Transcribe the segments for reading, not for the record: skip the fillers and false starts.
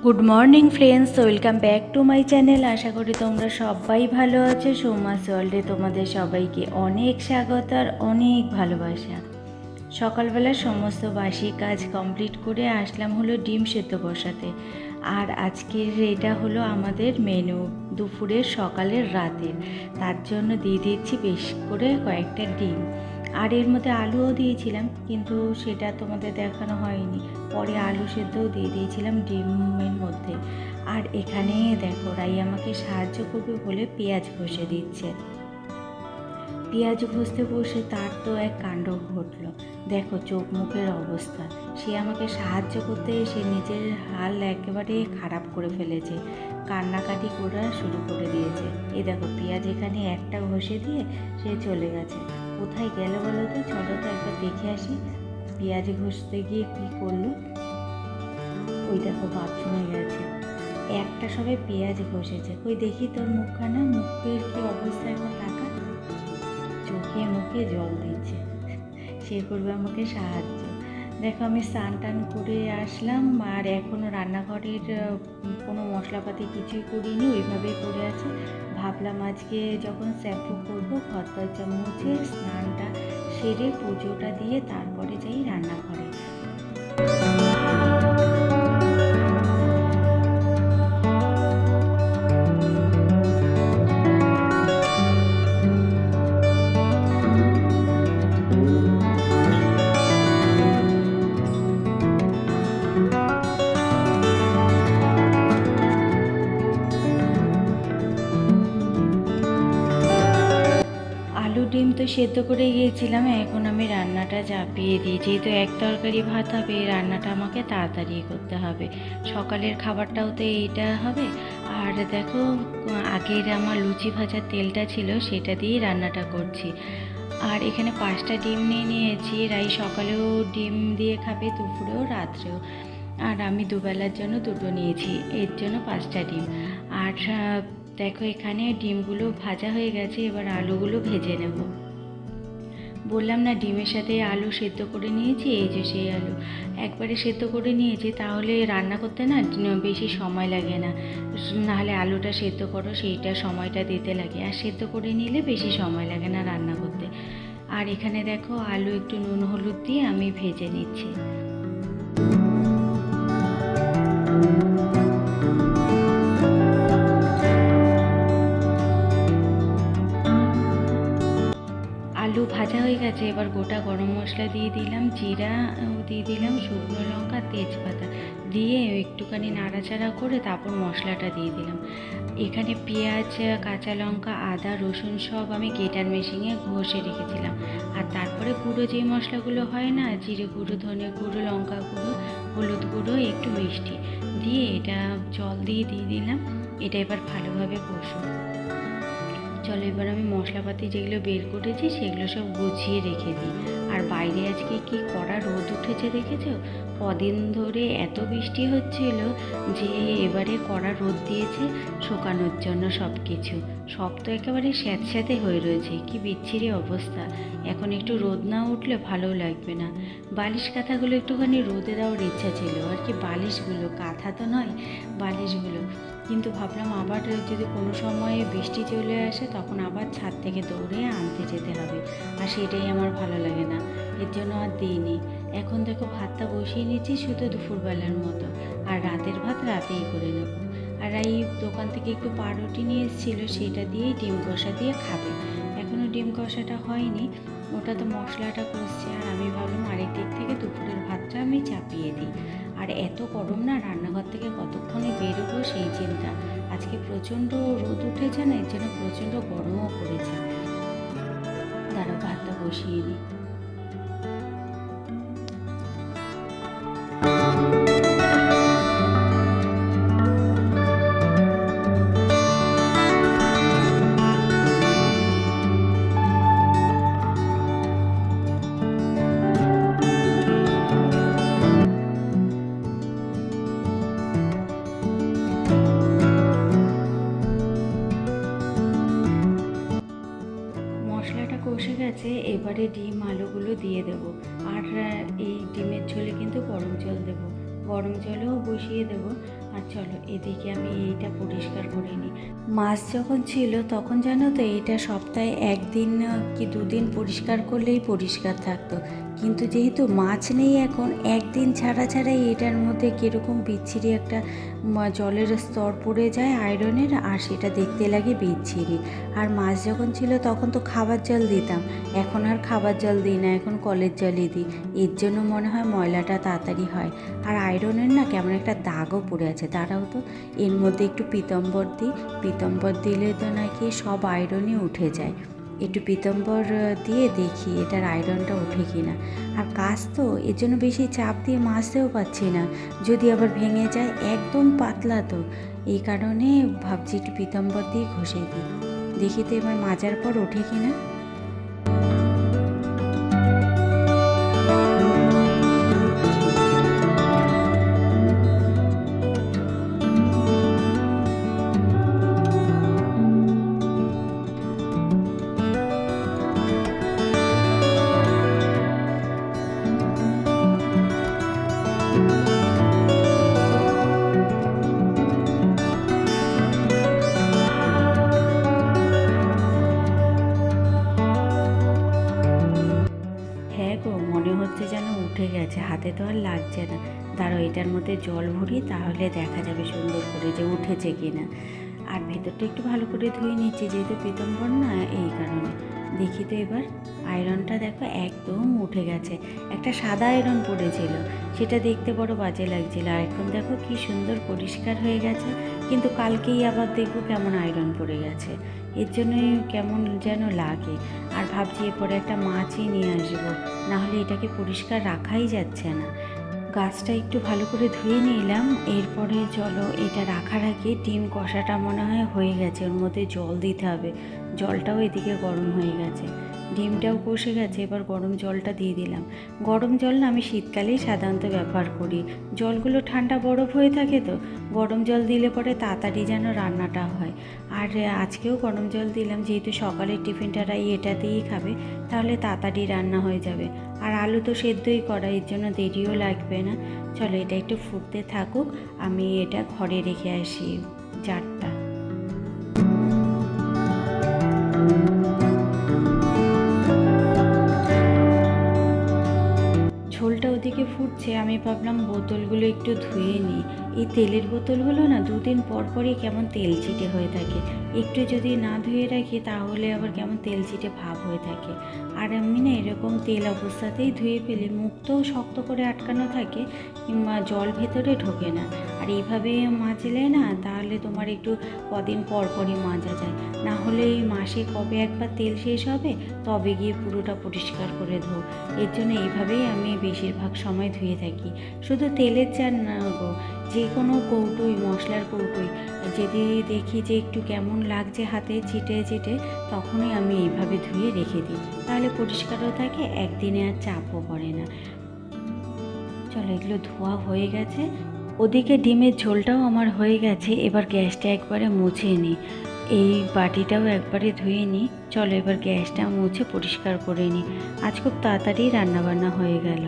Good morning friends, welcome back to my channel. আশা করি তোমরা সবাই ভালো আছো। সোমাস ওয়ার্ল্ডে তোমাদের সবাইকে অনেক স্বাগত আর অনেক ভালোবাসা। সকালবেলা সমস্ত বাসি কাজ কমপ্লিট করে আসলাম হলো ডিম সেদ্ধ বসাতে। আর আজকের এটা হলো আমাদের মেনু, দুপুরের, সকালের, রাতের। তার জন্য দিয়ে দিচ্ছি বেশ করে কয়েকটা ডিম, আর এর মধ্যে আলুও দিয়েছিলাম, কিন্তু সেটা তোমাদের দেখানো হয়নি। পরে আলু সেদ্ধও দিয়ে দিয়েছিলাম ডিমের মধ্যে। আর এখানে দেখো, রাই আমাকে সাহায্য করবে বলে পেঁয়াজ ঘষে দিচ্ছে। পেঁয়াজ ঘষতে বসে তার তো এক কাণ্ড ঘটলো। দেখো চোখ মুখের অবস্থা। সে আমাকে সাহায্য করতে এসে নিজের হাল একেবারে খারাপ করে ফেলেছে, কান্নাকাটি করা শুরু করে দিয়েছে। এই দেখো পেঁয়াজ এখানে একটা ঘষে দিয়ে সে চলে গেছে। কোথায় গেল বলো তো? চলো তো একবার দেখে আসি পেঁয়াজ ঘষতে গিয়ে কী করলো। ওই দেখো বাথরুমে গেছে, একটা সবে পেঁয়াজ ঘষেছে। ওই দেখি তোর মুখখানা, মুখের কি অবস্থা এখন টাকা, চোখে মুখে জল দিচ্ছে। সে করবে আমাকে সাহায্য। দেখো আমি স্নান টান করে আসলাম, আর এখনও রান্নাঘরের কোনো মশলাপাতি কিছুই করিনি, ওইভাবেই পড়ে আছে। ভাবলাম আজকে যখন শ্যাম্পু করবো, ঘর দরজা মুছে স্নানটা সেরে পুজোটা দিয়ে তারপরে যাই রান্নাঘরে। আলু ডিম তো সেদ্ধ করে গিয়েছিলাম, এখন আমি রান্নাটা চাপিয়ে দিই। যেহেতু এক তরকারি ভাত হবে, রান্নাটা আমাকে তাড়াতাড়ি করতে হবে। সকালের খাবারটাও তো এইটা হবে। আর দেখো, আগের আমার লুচি ভাজার তেলটা ছিল, সেটা দিয়েই রান্নাটা করছি। আর এখানে 5টা ডিম নিয়ে নিয়েছি। রাই সকালেও ডিম দিয়ে খাবে, দুপুরেও, রাত্রেও। আর আমি দুবেলার জন্য দুটো নিয়েছি, এর জন্য 5টা ডিম। আর দেখো এখানে ডিমগুলো ভাজা হয়ে গেছে, এবার আলুগুলো ভেজে নেব। বললাম না ডিমের সাথে আলু সেদ্ধ করে নিয়েছি, এই যে সেই আলু একবারে সেদ্ধ করে নিয়েছি। তাহলে রান্না করতে না বেশি সময় লাগে না। নাহলে আলুটা সেদ্ধ করো, সেইটা সময়টা দিতে লাগে, আর সেদ্ধ করে নিলে বেশি সময় লাগে না রান্না করতে। আর এখানে দেখো আলু একটু নুন হলুদ দিয়ে আমি ভেজে নিচ্ছি। আলু ভাজা হয়ে গেছে, এবার গোটা গরম মশলা দিয়ে দিলাম, জিরা দিয়ে দিলাম, শুকনো লঙ্কা, তেজপাতা দিয়ে একটুখানি নাড়াচাড়া করে তারপর মশলাটা দিয়ে দিলাম। এখানে পেঁয়াজ, কাঁচা লঙ্কা, আদা, রসুন সব আমি গ্রেটার মেশিনে ঘষে রেখেছিলাম। আর তারপরে গুঁড়ো যে মশলাগুলো হয় না, জিরে গুঁড়ো, ধনে গুঁড়ো, লঙ্কা গুঁড়ো, হলুদ গুঁড়ো, একটু মিষ্টি দিয়ে এটা জল দিয়ে দিলাম। এটা এবার ভালোভাবে কষুন। চলো এবার আমি মশলাপাতি যেগুলো বের করেছি সেগুলো সব গুছিয়ে রেখে দিই। আর বাইরে আজকে কি কড়া রোদ উঠেছে দেখেছো? কদিন ধরে এত বৃষ্টি হচ্ছিল যে এবারে কড়া রোদ দিয়েছে শুকানোর জন্য সব কিছু। সব তো একেবারে স্যাঁতস্যাঁতে হয়ে রয়েছে, কি বিচ্ছিরি অবস্থা। এখন একটু রোদ না উঠলে ভালো লাগবে না। বালিশ কাঁথাগুলো একটুখানি রোদে দেওয়ার ইচ্ছা ছিল, আর কি বালিশগুলো, কাঁথা তো নয়, বালিশগুলো। কিন্তু ভাবলাম আবার যদি কোনো সময়ে বৃষ্টি চলে আসে তখন আবার ছাদ থেকে দৌড়ে আনতে যেতে হবে, আর সেটাই আমার ভালো লাগে না। এর জন্য আর দিইনি। এখন দেখো ভাতটা বসিয়ে নিচ্ছি শুধু দুপুরবেলার মতো, আর রাতের ভাত রাতেই করে নেব। আর এই দোকান থেকে একটু পাউরুটি নিয়ে এসেছিলো, সেটা দিয়েই ডিম কষা দিয়ে খাবে। এখনও ডিম কষাটা হয়নি, ওটা তো মশলাটা কষছে। আর আমি ভাবলাম আরেক দিক থেকে দুপুরের ভাতটা আমি চাপিয়ে দিই। আর এত গরম না, রান্নাঘর থেকে কতক্ষণে বেরোবো সেই চিন্তা। আজকে প্রচণ্ড রোদ উঠেছে না, এর জন্য প্রচণ্ড গরমও পড়েছে। দাঁড়াও ভাতটা বসিয়ে নিই। মশলাটা কষে গেছে, এবারে ডিম আলুগুলো দিয়ে দেবো। আর এই ডিমের ঝোলে কিন্তু গরম জল দেবো, গরম জলও বসিয়ে দেবো। আর চলো এদিকে আমি এইটা পরিষ্কার করে নিই। মাছ যখন ছিল তখন জানো তো এইটা সপ্তাহে একদিন কি দুদিন পরিষ্কার করলেই পরিষ্কার থাকতো, কিন্তু যেহেতু মাছ নেই এখন, একদিন ছাড়া ছাড়াই এটার মধ্যে কীরকম বিচ্ছিরি একটা জলের স্তর পড়ে যায় আয়রনের, আর সেটা দেখতে লাগে বিচ্ছিরি। আর মাছ যখন ছিল তখন তো খাবার জল দিতাম, এখন আর খাবার জল দিই না, এখন কলের জলই দিই। এর জন্য মনে হয় ময়লাটা তাড়াতাড়ি হয়। আর আয়রনের না কেমন একটা দাগও পড়ে আছে, দাঁড়াও তো এর মধ্যে একটু পিতম্বর দিই, পিতম্বর দিলে তো নাকি সব আয়রনই উঠে যায়। একটু পিতম্বর দিয়ে দেখি এটার আয়রনটা ওঠে কি না। আর কাজ তো এর জন্য বেশি চাপ দিয়ে মাজতেও পারছি না, যদি আবার ভেঙে যায়, একদম পাতলা তো, এই কারণে ভাবছি একটু পিতম্বর দিয়ে ঘষে দিই, দেখি তো এবার মাজার পর ওঠে কি না। হ্যাঁ গো, মনে হচ্ছে যেন উঠে গেছে, হাতে তো আর লাগছে না। দাঁড়াও এটার মধ্যে জল ভরি, তাহলে দেখা যাবে সুন্দর করে যে উঠেছে কিনা। আর ভেতরটা একটু ভালো করে ধুয়ে নিচ্ছি, যেহেতু পীতাম্বর না, এই কারণে। দেখি তো এবার আয়রনটা দেখো একদম উঠে গেছে। একটা সাদা আয়রন পড়েছিল, সেটা দেখতে বড় বাজে লাগছিল, আর এখন দেখো কি সুন্দর পরিষ্কার হয়ে গেছে। কিন্তু কালকেই আবার দেখবো কেমন আয়রন পড়ে গেছে, এর জন্যই কেমন যেন লাগে। আর ভাবছি এরপরে একটা মাছই নিয়ে আসবো, নাহলে এটাকে পরিষ্কার রাখাই যাচ্ছে না। গাছটা একটু ভালো করে ধুয়ে নিলাম, এরপরে চলো এটা রাখার আগে ডিম কষাটা মনে হয় হয়ে গেছে, ওর মধ্যে জল দিতে হবে। জলটাও এদিকে গরম হয়ে গেছে, ডিমটাও কষে গেছে, এবার গরম জলটা দিয়ে দিলাম। গরম জল না আমি শীতকালেই সাধারণত ব্যবহার করি, জলগুলো ঠান্ডা বরফ হয়ে থাকে তো, গরম জল দিলে পরে তাড়াতাড়ি যেন রান্নাটা হয়। আর আজকেও গরম জল দিলাম, যেহেতু সকালের টিফিনটা এটাতেই খাবে, তাহলে তাড়াতাড়ি রান্না হয়ে যাবে। আর আলু তো সেদ্ধই করা, এর জন্য দেরিও লাগবে না। চলো এটা একটু ফুটতে থাকুক, আমি এটা ঘরে রেখে আসি জারটা। ঝোলটা ওদিকে ফুটছে, আমি ভাবলাম বোতলগুলো একটু ধুয়ে নিই। এই তেলের বোতলগুলো না দুদিন পর পরই কেমন তেল চিটে হয়ে থাকে, একটু যদি না ধুয়ে রাখি তাহলে আবার কেমন তেল চিটে ভাব হয়ে থাকে। আর আমি না এরকম তেল অবস্থাতেই ধুয়ে ফেলি, মুখটাও শক্ত করে আটকানো থাকে, কিংবা জল ভেতরে ঢোকে না। আর এইভাবে মাজলে না তাহলে তোমার একটু কদিন পর পরই মাজা যায়, না হলে এই মাসে কবে একবার তেল শেষ হবে, তবে গিয়ে পুরোটা পরিষ্কার করে ধো। এর জন্য এইভাবেই আমি বেশিরভাগ সময় ধুয়ে থাকি। শুধু তেলের চার না গো, যে কোনো কৌটোই, মশলার কৌটোই যদি দেখি যে একটু কেমন লাগছে হাতে চিটে চিটে, তখনই আমি এইভাবে ধুয়ে রেখে দিই, তাহলে পরিষ্কারও থাকে, একদিনে আর চাপও পড়ে না। চলো এগুলো ধোয়া হয়ে গেছে, ওদিকে ডিমের ঝোলটাও আমার হয়ে গেছে, এবার গ্যাসটা একবারে মুছে নিই, এই বাটিটাও একবারে ধুয়ে নিই। চলো এবার গ্যাসটা মুছে পরিষ্কার করে নিই, আজ খুব তাড়াতাড়ি রান্নাবান্না হয়ে গেল।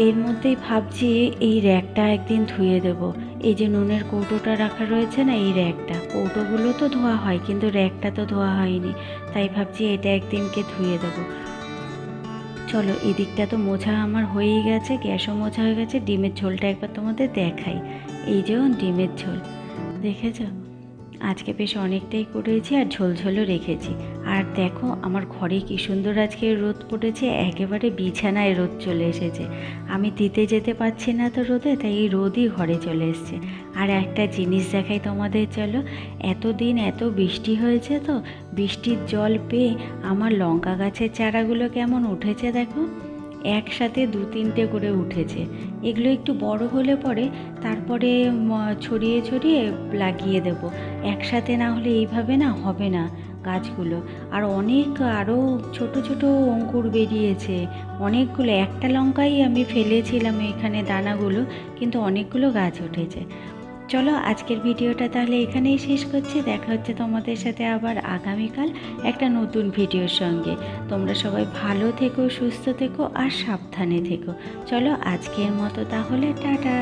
এর মধ্যেই ভাবছি এই র্যাকটা একদিন ধুয়ে দেব। এই যে নুনের কৌটোটা রাখা রয়েছে না, এই র্যাকটা, কৌটোগুলো তো ধোয়া হয় কিন্তু র্যাকটা তো ধোয়া হয়নি, তাই ভাবছি এটা একদিনকে ধুয়ে দেব। চলো এদিকটা তো মোছা আমার হয়েই গেছে, গ্যাসও মোছা হয়ে গেছে। ডিমের ঝোলটা একবার তোমাদের দেখাই, এই যে ডিমের ঝোল দেখেছো, আজকে বেশ অনেকটাই করেছি, আর ঝোলঝোলও রেখেছি। আর দেখো আমার ঘরে কি সুন্দর আজকে রোদ পড়েছে, একেবারে বিছানায় রোদ চলে এসেছে। আমি দিতে যেতে পারছি না তো রোদে, তাই এই রোদই ঘরে চলে এসছে। আর একটা জিনিস দেখাই তোমাদের, চলো, এতদিন এত বৃষ্টি হয়েছে তো, বৃষ্টির জল পেয়ে আমার লঙ্কা গাছের চারাগুলো কেমন উঠেছে দেখো। একসাথে 2-3টে করে উঠেছে। এগুলো একটু বড় হলে পরে তারপরে ছড়িয়ে ছড়িয়ে লাগিয়ে দেব। একসাথে না হলে এইভাবে না হবে না গাছগুলো। আর অনেক আরও ছোট ছোট অঙ্কুর বেরিয়েছে অনেকগুলো। একটা লঙ্কাই আমি ফেলেছিলাম এখানে দানাগুলো, কিন্তু অনেকগুলো গাছ উঠেছে। চলো আজকের ভিডিওটা তাহলে এখানেই শেষ করছি। দেখা হচ্ছে তোমাদের সাথে আবার আগামীকাল একটা নতুন ভিডিওর সঙ্গে। তোমরা সবাই ভালো থেকো, সুস্থ থেকো আর সাবধানে থেকো। চলো আজকের মতো তাহলে টাটা।